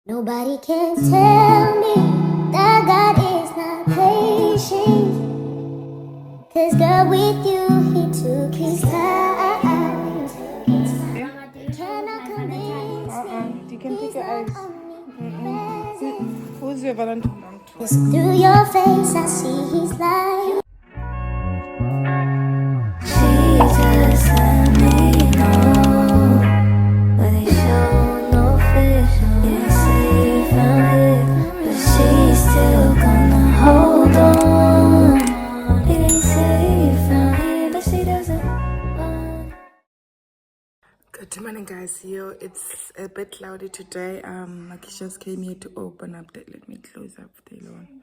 Nobody can tell me that God is not patient. 'Cause girl, with you, he took his time. Cannot convince me You can take he's your not eyes. omnipresent. Who's your Valentine? Yes, through your face, I see his light. Jesus, let me know, but they show no vision. They say you found it, but she's still gonna hold on. They say you found it, but she doesn't want. Good morning, guys. Yo, it's a bit cloudy today. Like just came here to open up the. Let me close up the lawn.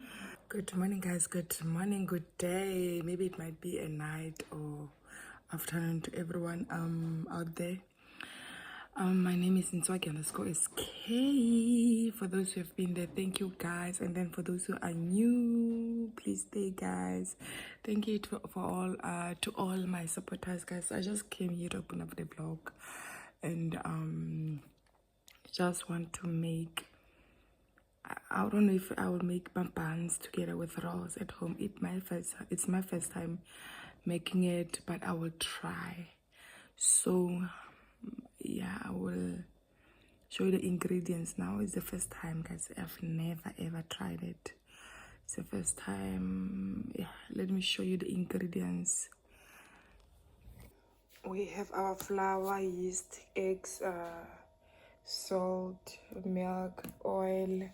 Good morning, guys. Good morning. Good day. Maybe it might be a night or afternoon to everyone out there. My name is Nswaki_SK. For those who have been there, thank you, guys. And then for those who are new, please stay, guys. Thank you to all my supporters, guys. I just came here to open up the vlog, and just want to make. I don't know if I will make my buns together with rolls at home. It's my first time making it, but I will try. So yeah, I will show you the ingredients now. It's the first time, guys. I've never ever tried it. It's the first time. Yeah, let me show you the ingredients. We have our flour, yeast, eggs, salt, milk, oil,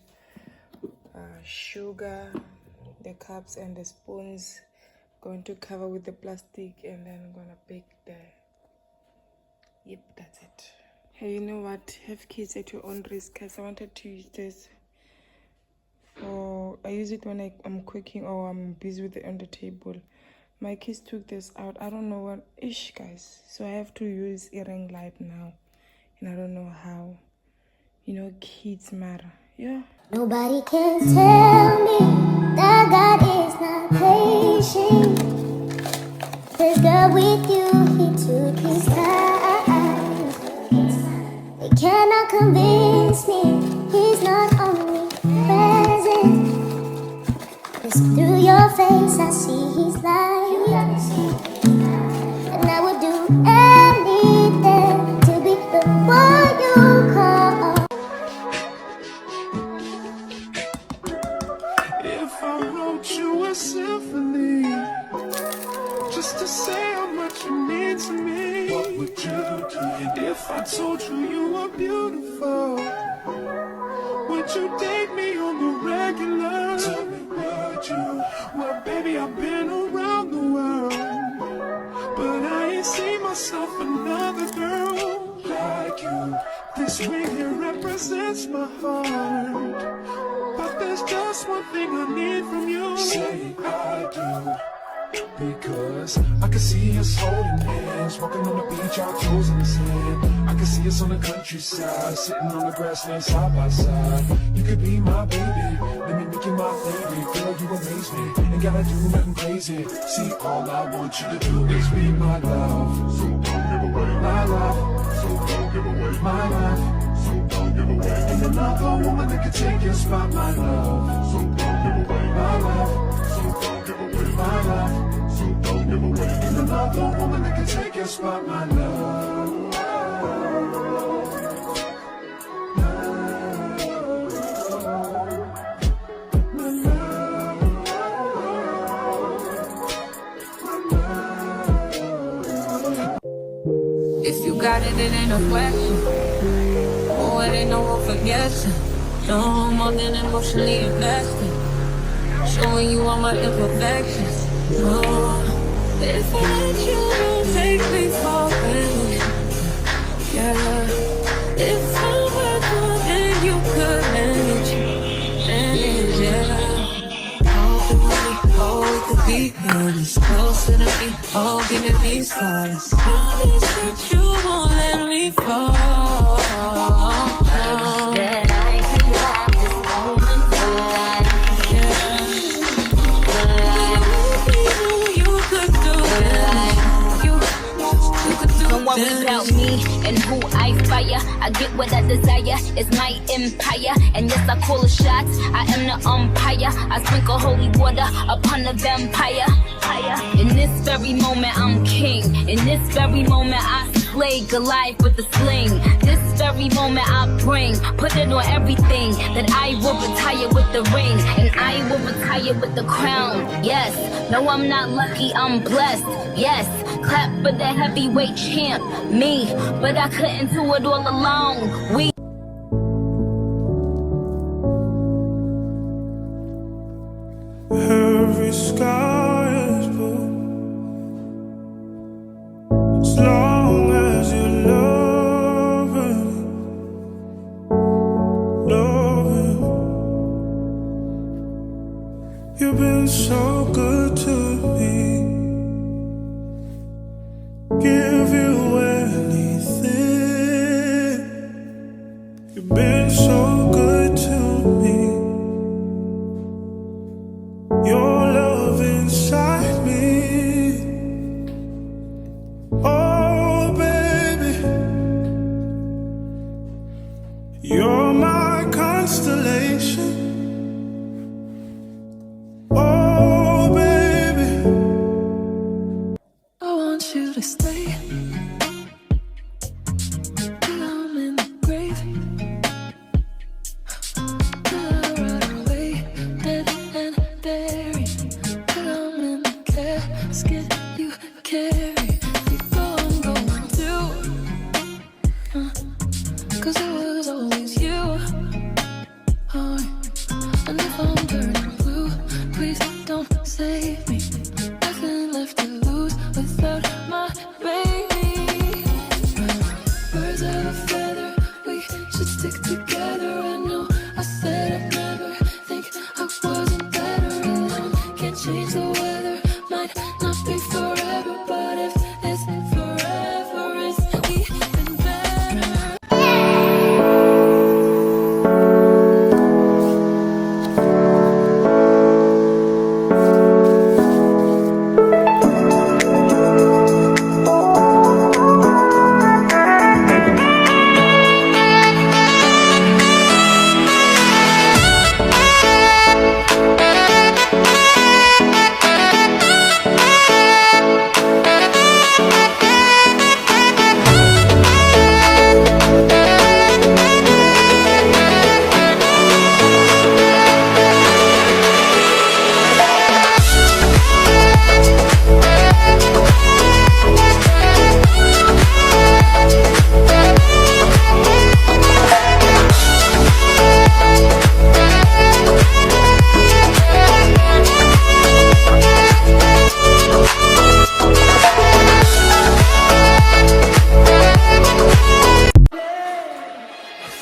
sugar, the cups and the spoons. Going to cover with the plastic, and then I'm gonna bake the. Yep, that's it. Hey, you know what? Have kids at your own risk, guys. I wanted to use this. I use it when I'm cooking or I'm busy with it on the table. My kids took this out. I don't know what ish, guys. So I have to use a ring light now, and I don't know how. You know, kids matter. Yeah. Nobody can tell me that God is not patient. 'Cause girl, with you, he took his time. They cannot convince me he's not omnipresent. 'Cause through your face, I see his light. And I would do anything to be the one you call. If I wrote you a symphony, just to say how much you mean to me, what would you do? If I told you you were beautiful, would you date me on the regular? Tell me, would you? Well, baby, I've been around the world, but I ain't seen myself another girl like you. This ring here represents my heart, but there's just one thing I need from you. Say I do. Because I can see us holding hands, walking on the beach, our toes in the sand. I can see us on the countryside, sitting on the grassland side by side. You could be my baby, let me make you my baby. Girl, you amaze me, ain't gotta do nothing crazy. See, all I want you to do is be my love. So don't give away my love. So don't give away my love. So don't give away. And another woman that can take your spot, my love. So don't give away my love. So don't give away my love. So don't give away. And another woman that can take your spot, my love. If you got it, it ain't a question. Oh, it ain't no room for guessing. No more than emotionally invested. Showing you all my imperfections. Oh, if I let you, don't take me for granted. Yeah. If I were good, then you could manage. Yeah. Oh, we could be honest. Closer to me. Oh, give me these stars. Promise that you won't let me fall. That I can have this moment for life. Yeah. You could do it. You could do it. Don't worry about me and who I fire. I get what I desire, it's my empire. And yes, I call the shots, I am the umpire. I sprinkle holy water upon the vampire. In this very moment, I'm king. In this very moment, I slay Goliath with the sling. This very moment, I bring, put it on everything. That I will retire with the ring, and I will retire with the crown. Yes, no, I'm not lucky, I'm blessed. Yes, clap for the heavyweight champ, me. But I couldn't do it all alone. We Every sky is blue as long as you love it. You've been so good to me. Give you anything. You've been so good to me. Your love inside me. Oh, baby, you're my constellation. Oh, baby, I want you to stay till I'm in the grave. Till I ride away, dead and buried. Till I'm in the casket you carry. You go, I'm going too. 'Cause it was always you. Oh, and if I'm turning blue, please don't save me. Nothing left to lose without my baby. Birds of a feather, we should stick together. I know I said I'd never think I wasn't better alone. Can't change the weather, might not be forever, but if it's forever, it's even better.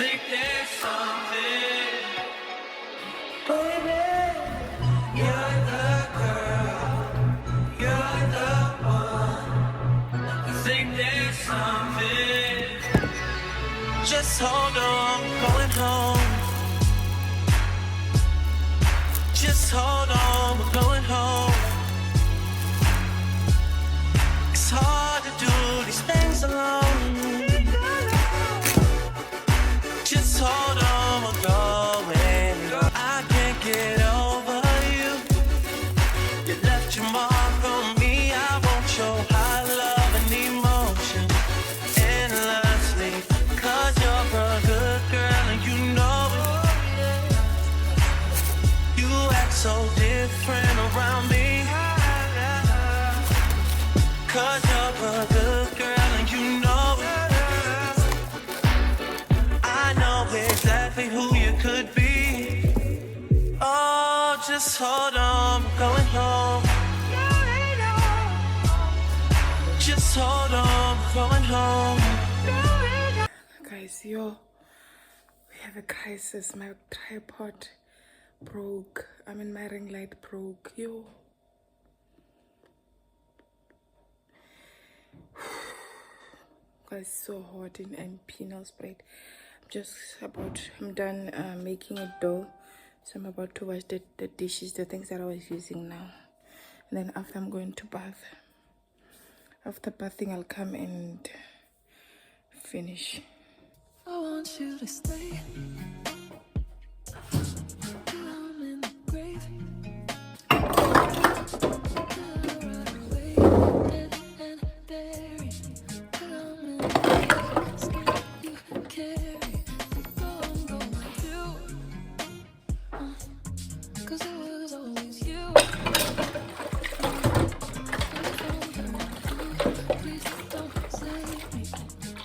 think there's something. Baby, you're the girl, you're the one. I think there's something. Just hold on, we're going home. Just hold on, we're going home. It's hard to do these things alone. Just hold on, we're going. I can't get over you. You left your mark on me. I won't show high love and emotion endlessly. 'Cause you're a good girl and you know it. You act so different around me. 'Cause you're a good girl and you know it. I know exactly who you could be. Oh, just hold on, we're going home. Just hold on, we're going home. Guys, yo, we have a crisis. My tripod broke. I mean, my ring light broke. Yo. Guys, so hot and penal sprayed. I'm done making a dough. So I'm about to wash the dishes, the things that I was using now. And then after, I'm going to bath. After bathing, I'll come and finish. I want you to stay. Till I'm in the grave. Till I rot away, dead and buried. Till I'm in the skin you carry. Go and go with you. 'Cause it was always you. Please don't save me.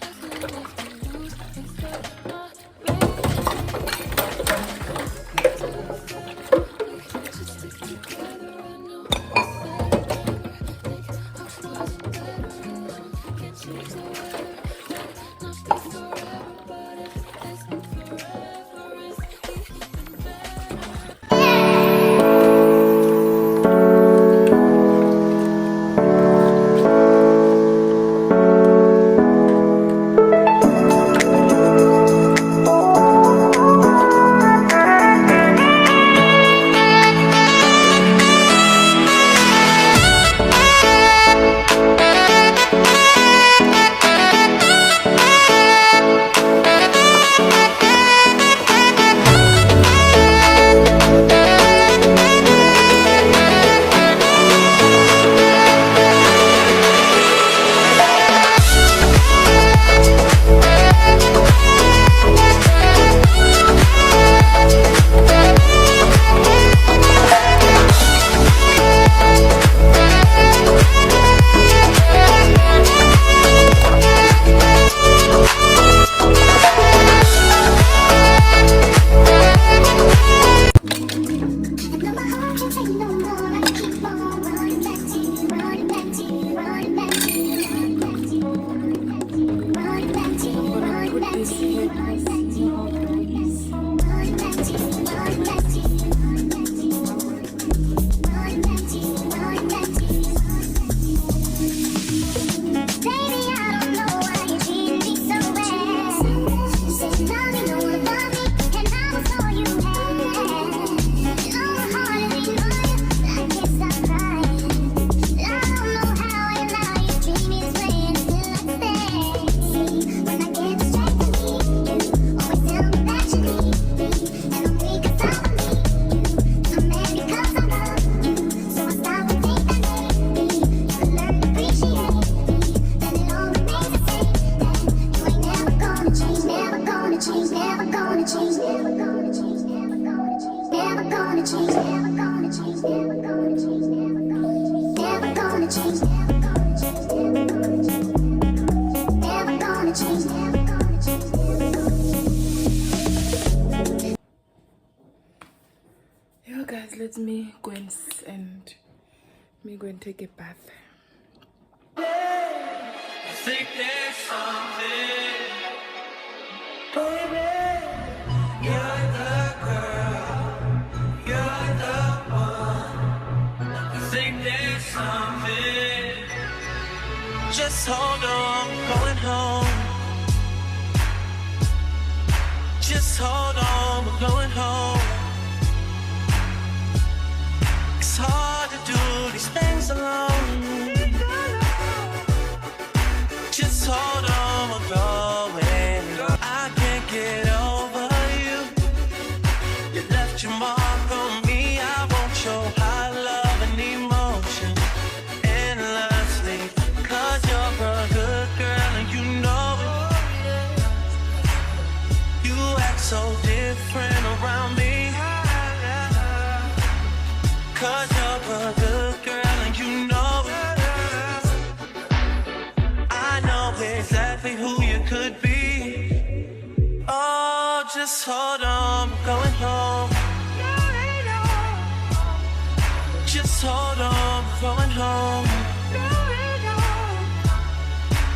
Nothing left to lose except my rage. Just stick together. I know I said it never. Think I wasn't better alone. Can't change the weather. Might not be forever, but if it's been forever, it's even better. Yo guys, let me go and take a bath. Think there's something, baby. You're the girl, you're the one. I think there's something. Just hold on, we're going home. Just hold on, we're going home. It's hard to do these things alone. Just hold on, we're going. I can't get over you. You left your mark on me. I want your high love and emotion endlessly. 'Cause you're a good girl and you know it. You act so different around me. 'Cause you're a good girl and you know it. I know exactly who you could be. Oh, just hold on, we're going home. Just hold on, we're going home.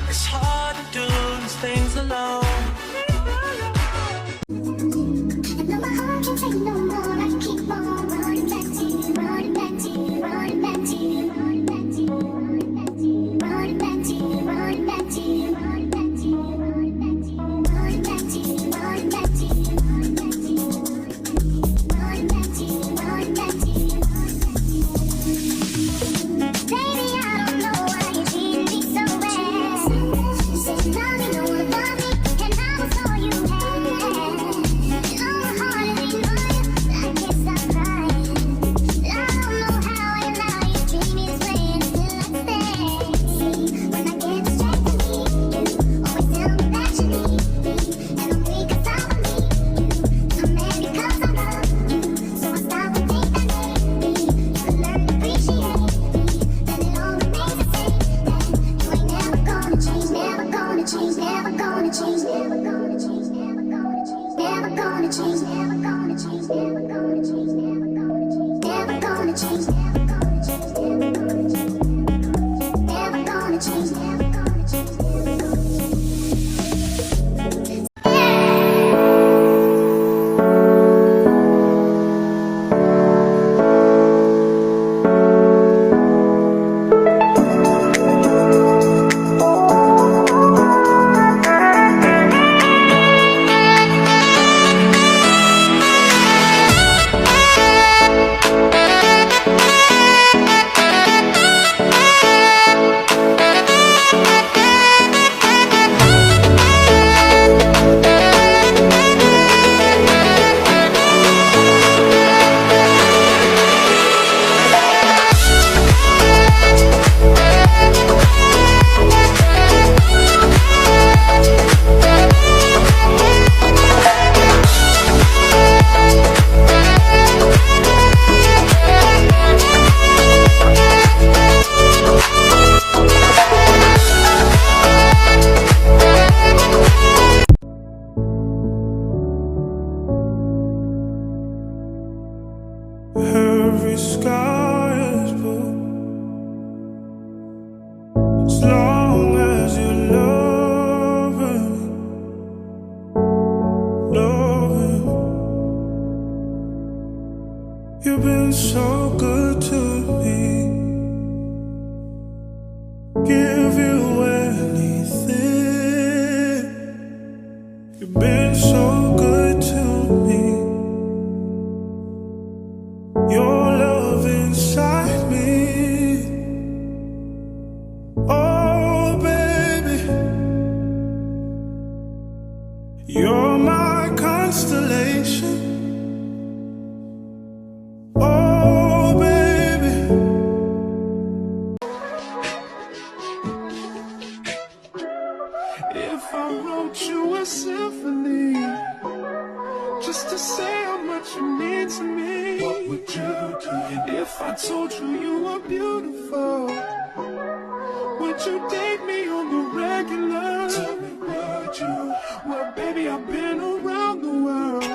It's hard to do these things alone. No, my heart can't take no more. I keep on running back to you, running back to you, running back to you, running back to you, running back to you, running back to you, running back to you, running back to you, running back to you, running back to you, running back to you, running back to you, running back to you. Baby, I don't know why you treat me so bad. You say you love me, no one love me. never gonna change, never gonna change, never gonna change, never gonna change, never gonna change, never gonna change, never gonna change, never gonna Every sky is blue as long as you're loving, loving. You've been so good to me. Give you anything. You've been so good to me. Your love inside me. Oh, baby, you're my constellation. Oh, baby. If I wrote you a symphony just to say how much you mean to me, what would you do? If I told you you were beautiful, would you date me on the regular? Tell me, would you? Well, baby, I've been around the world,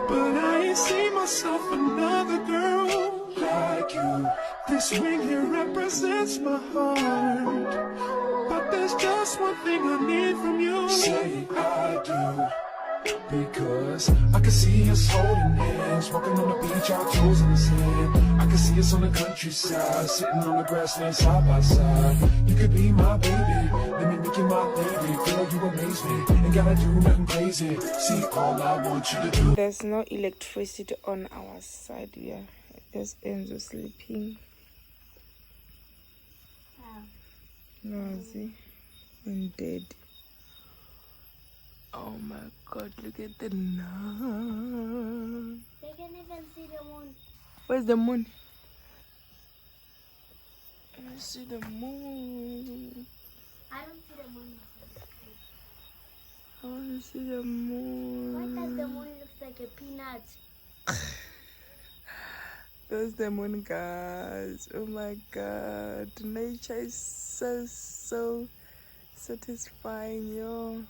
but I ain't seen myself another girl like you. This ring here represents my heart, but there's just one thing I need from you. Say I do. Because I can see us holding hands, walking on the beach, our toes in the sand. I can see us on the countryside, sitting on the grassland side by side. You could be my baby, let me make you my lady. Girl, you amaze me, ain't gotta do nothing crazy. See, all I want you to do. There's no electricity on our side here. Just ends with sleeping. Noisy and dead. Oh my god, look at the moon. They can even see the moon. Where's the moon? I don't see the moon. I don't see the moon. I want to see the moon. Why does the moon look like a peanut? There's the moon, guys. Oh my god. Nature is so satisfying, yo.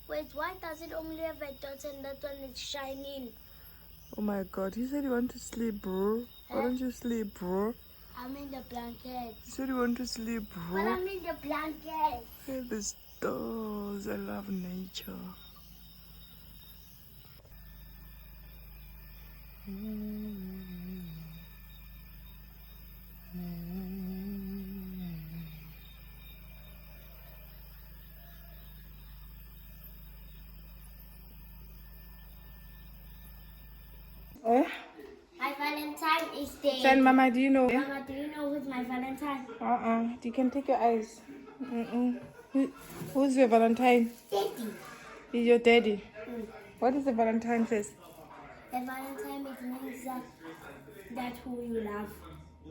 Wait, why does it only have a dot and that one is shining? Oh my god. He said you want to sleep, bro. Why don't you sleep, bro? I'm in the blanket. He said you want to sleep, But bro. I'm in the blanket. Look at the stars. I love nature. Eh? My Valentine is there. Then, Mama, do you know? Mama, do you know who's my Valentine? You can take your eyes. Who's your Valentine? Daddy. He's your daddy. What is the Valentine face? The Valentine means that who you love.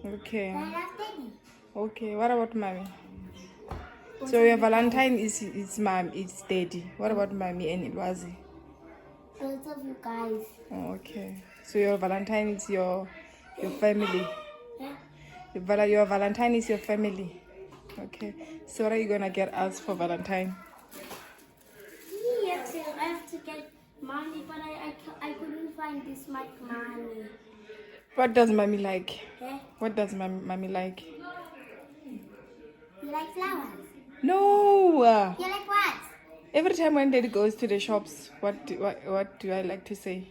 Okay. I love Daddy. Okay. What about mommy? So your Valentine is mom, it's daddy. What about mommy and Ilwazi? Both of you guys. Oh, okay. So your Valentine is your family. Yeah. Your Valentine is your family. Okay. So what are you gonna get us for Valentine? Yes, I have to get money, but I couldn't find It's my mommy. What does mommy like? Eh? What does mommy like? You like flowers? No. You like what? Every time when daddy goes to the shops, what do I like to say?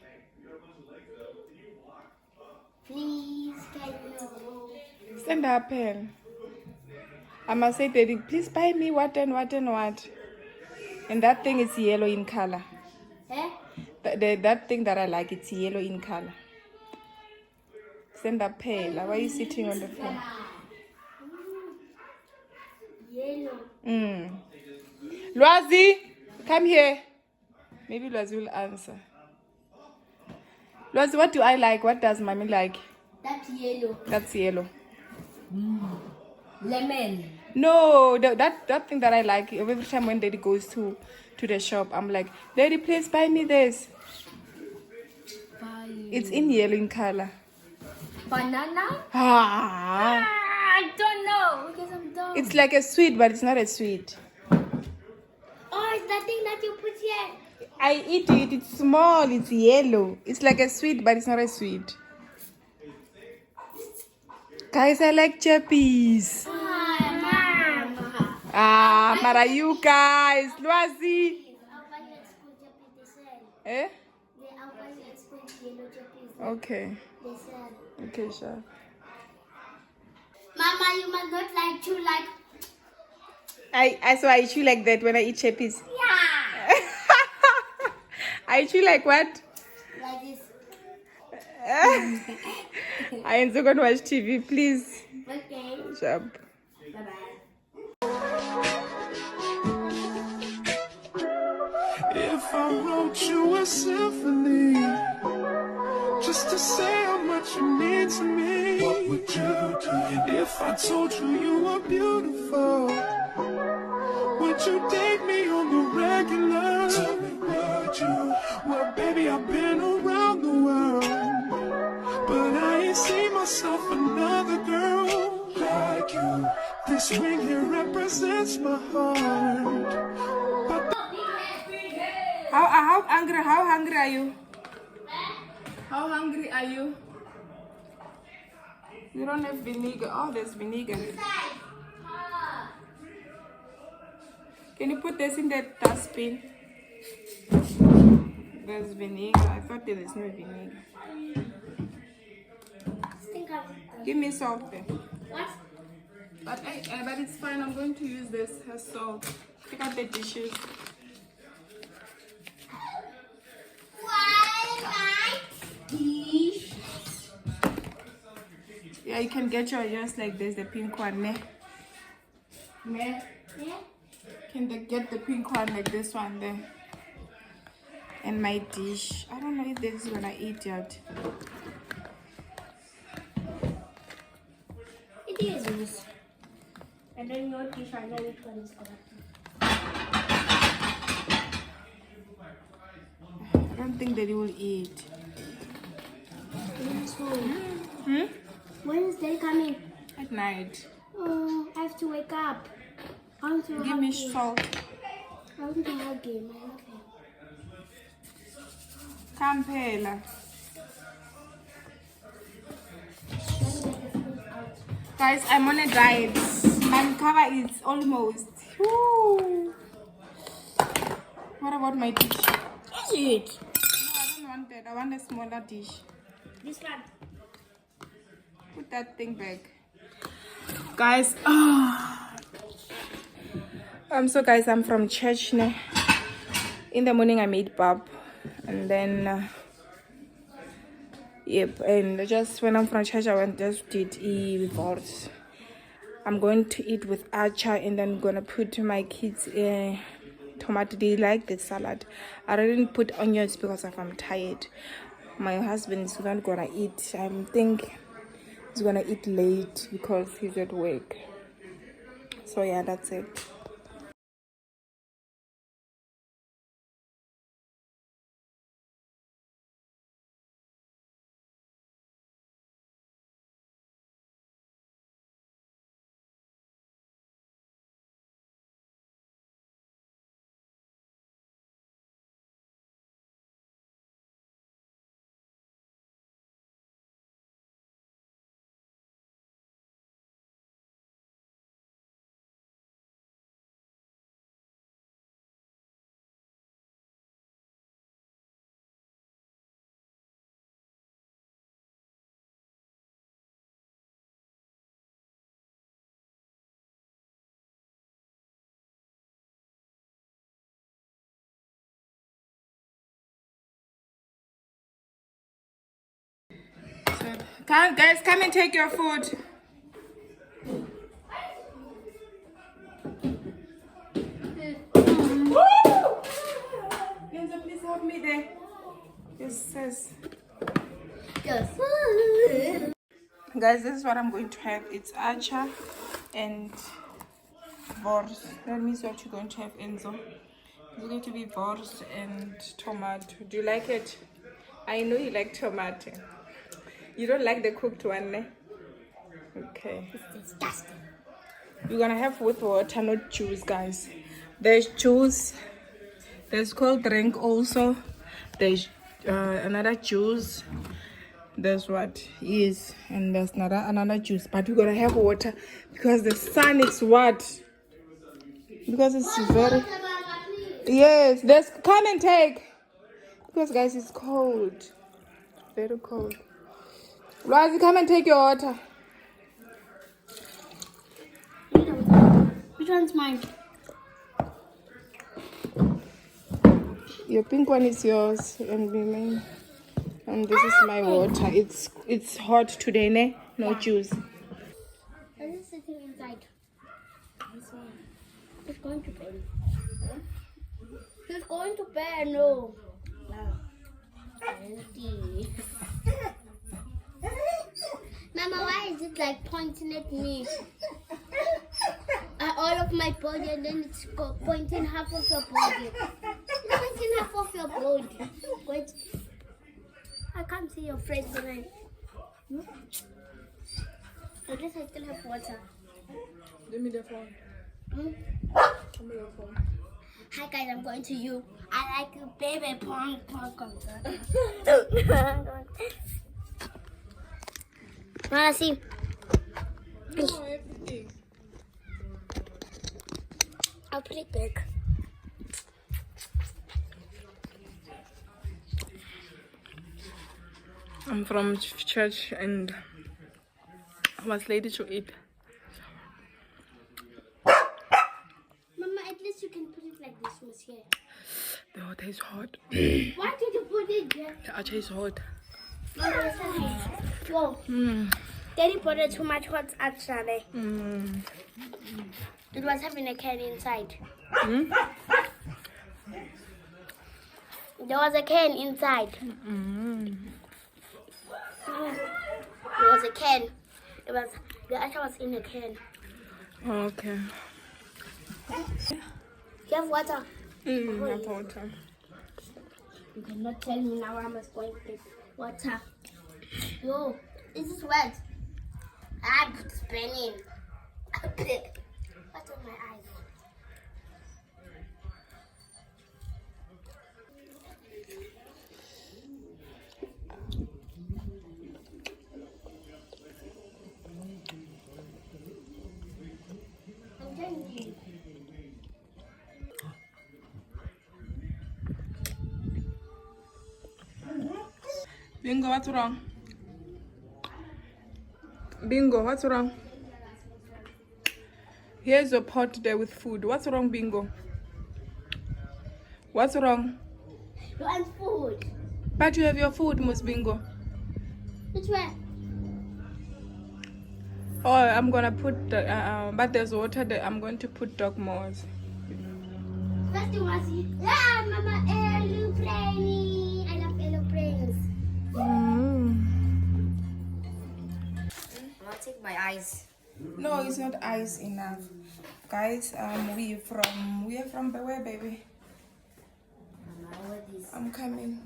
Please, can you? Stand up, pen. I must say, daddy, please buy me what and what and what. And that thing is yellow in color. Eh? That thing that I like, it's yellow in color. Stand up, pale. Why are you sitting on the floor? Yellow. Lwazi, come here. Maybe Lwazi will answer. Lwazi, what do I like? What does mommy like? That's yellow. That's yellow. Lemon. No, that thing that I like, every time when daddy goes to the shop, I'm like, daddy, please buy me this. It's in yellow in color. Banana? Ah, I don't know because I'm dumb. it's like a sweet, but it's not a sweet. Oh, it's that thing that you put here. I eat it. It's small. It's yellow. It's like a sweet, but it's not a sweet. Guys, I like chappies. Mama. Mara, you guys. Lwazi. I'll buy you at school chappies, they said. Eh? I'll buy you at school yellow chappies, Okay. they said. Okay, sure. Mama, you must not like to like. I chew like that when I eat chappies. Yeah. I chew like what? Like this. I ain't so gonna watch TV, please. Okay. Sharp. Bye-bye. If I wrote you a symphony, just to say how much you mean to me, what would you do? If I told you you were beautiful, would you date me on the regular? Tell me, would you? Well, baby, I've been around the world, but I ain't seen myself another girl like you. This ring here represents my heart. How hungry are you? How hungry are you? You don't have vinegar. Oh, there's vinegar. Can you put this in the dustbin? There's vinegar. I thought there was no vinegar. Give me salt there. What? But it's fine. I'm going to use this as salt. Pick up the dishes. Yeah, you can get yours like this, the pink one. Ne? Ne? Yeah? Can they get the pink one like this one there? And my dish. I don't know if this is gonna eat yet. It is. And then your dish, I know which one is correct. I don't think that he will eat. When is they coming? At night. Oh, I have to wake up. I want to Give hug me him. salt. I want to hug him. I love him. Come, Pela. Let me get the food out. Guys, I'm on a diet. My cover is almost. Woo. What about my dish? Eat it. No, I don't want that. I want a smaller dish. This one. Put that thing back. Guys, so guys, I'm from church now. In the morning I made pap, and then yep, and just when I'm from church I went just did eat with oats. I'm going to eat with Archer, and then gonna put my kids tomato. They like the salad. I didn't put onions because I'm tired. My husband is not gonna eat. I think he's gonna eat late because he's at work. So yeah, that's it. Come, guys, come and take your food. Kenzo, please help me there. Yes, sis. Yes. Guys, this is what I'm going to have. It's acha and vors. That means what you're going to have, Enzo. It's going to be vors and tomato. Do you like it? I know you like tomato. You don't like the cooked one, eh? Okay. It's disgusting. You're gonna have with water, not juice, guys. There's juice. There's cold drink also. There's another juice. There's what is, and there's another juice. But we're gonna have water because the sun is what? Because it's very. Yes. There's come and take. Because guys, it's cold. Very cold. Razi, come and take your water. Which one's mine? Your pink one is yours, and mine. And this is my water. It's hot today, ne? No juice. This is sitting inside. It's going to bed. He's going to bed. No. Empty. Mama, why is it like pointing at me? All of my body, and then it's pointing half of your body. It's pointing half of your body. Wait. I can't see your face when I. At least I still have water. Give me the phone. Hmm? Give me your phone. Hi guys, I'm going to you. I like a baby pong pong. Wanna see? No, everything. I'll put it back. I'm from church and I was late to eat. Mama, at least you can put it like this, monsieur. The water is hot. Why did you put it there? The acha is hot. Mama, listen. Whoa. Daddy put it too much hot actually. It was having a can inside. There was a can inside. There was a can. The acha was in a can. Okay. You have water? I have water. You cannot tell me now I'm going to take water. Yo, this is wet. I'm spinning. What's on my eyes? I'm telling you. Bingo, what's wrong? Bingo, what's wrong? Here's your pot there with food. What's wrong, Bingo? What's wrong? You want food? But you have your food, Miss Bingo. Which way? Oh, I'm gonna put the, but there's water there. I'm going to put dog moss. First you want to see. Yeah, Mama, aeroplane. I love aeroplanes. I'm gonna take my eyes. No, it's not ice enough, guys. We are from where, baby? I'm coming.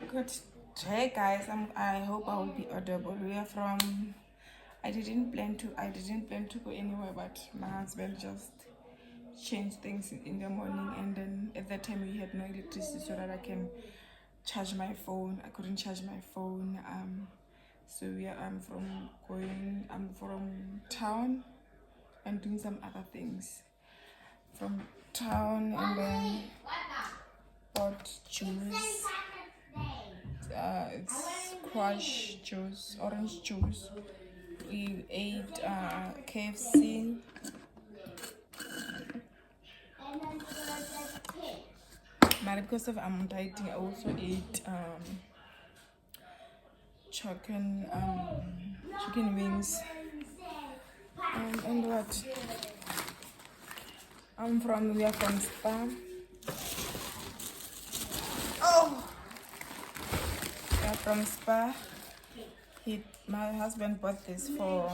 Good day, guys. I hope I will be audible. We are from. I didn't plan to go anywhere, but my husband just changed things in the morning, and then at that time we had no electricity so that I can charge my phone. I couldn't charge my phone. So I'm from town and doing some other things from town, and then bought juice. It's squash juice, orange juice. We ate KFC. But because of I'm dieting, I also eat chicken wings. And what? We are from Spa. Oh! We are from Spa. My husband bought this for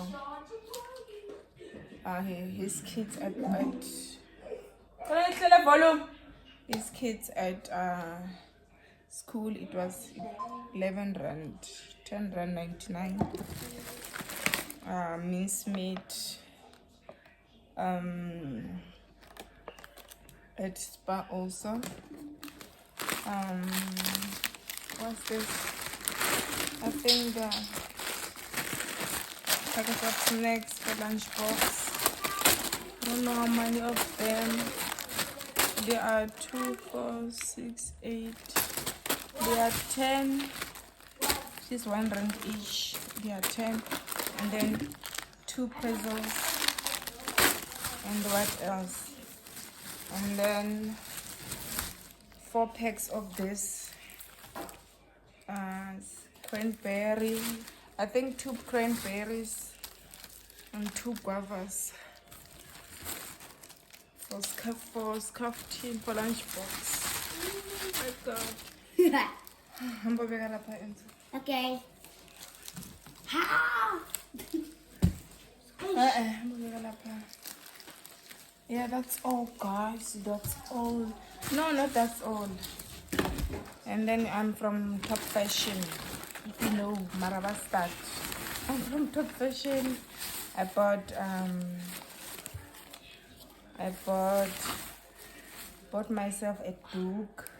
his kids at his kids at school. It was 11 rand, 10 rand 99. Mince meat. At Spa also. What's this? I think packet of snacks for lunchbox. I don't know how many of them. There are 2, 4, 6, 8. There are 10. She's 1 rand each. There are 10. And then 2 pretzels. And what else? And then 4 packs of this. Cranberry. I think 2 cranberries and 2 guavas. For scarf tin for lunchbox. Oh my god. Okay. Yeah, that's all, guys. That's all. No, not that's all. And then I'm from Top Fashion. If you know Marabastad. I'm from Top Fashion. I bought myself a book.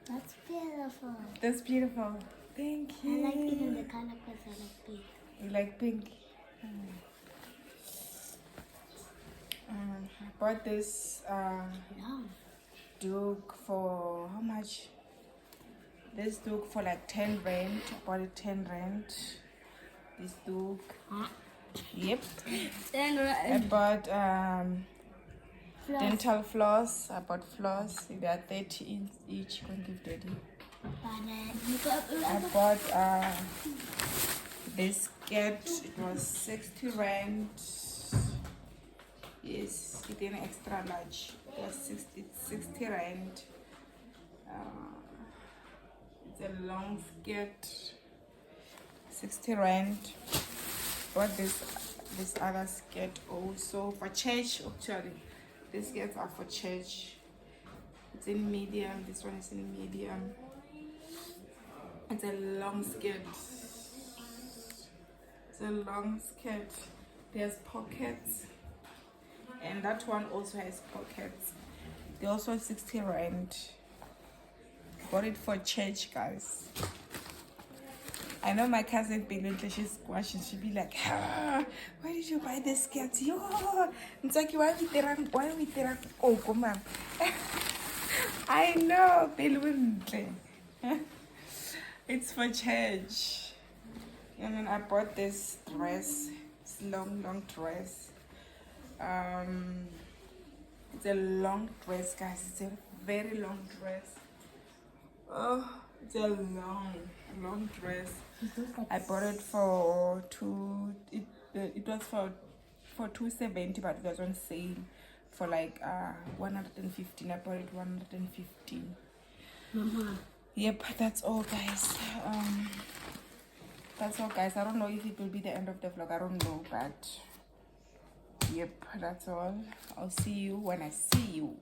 That's beautiful. That's beautiful. Thank you. I like even the color because I like pink. You like pink? I bought this Duke for how much? This Duke for like 10 rand. I bought it 10 rand. This Duke. Yep. 10 I rand. bought Floss. dental floss. I bought floss. They are 30 each. You can give daddy. I bought this skirt. It was 60 rand. Yes, it did an extra large. It was 60 rand. It's a long skirt. 60 rand. Bought this other skirt also for church. Actually, these skirts are for church. It's in medium. This one is in medium. It's a long skirt. It's a long skirt. There's pockets. And that one also has pockets. They also 60 rand. Got it for church, guys. I know my cousin Billy, she's watching. She'll be like, why did you buy this skirt? Yo, it's like, why we terang? Oh, come on. I know, Billy. It's for church. And then I bought this dress. It's long dress. It's a long dress, guys. It's a very long dress. Oh, it's a long dress. I bought it for it was for 270, but it was on sale for like 115. I bought it 115. Mama. Yep, that's all, guys. That's all, guys. I don't know if it will be the end of the vlog. I don't know, but yep, that's all. I'll see you when I see you.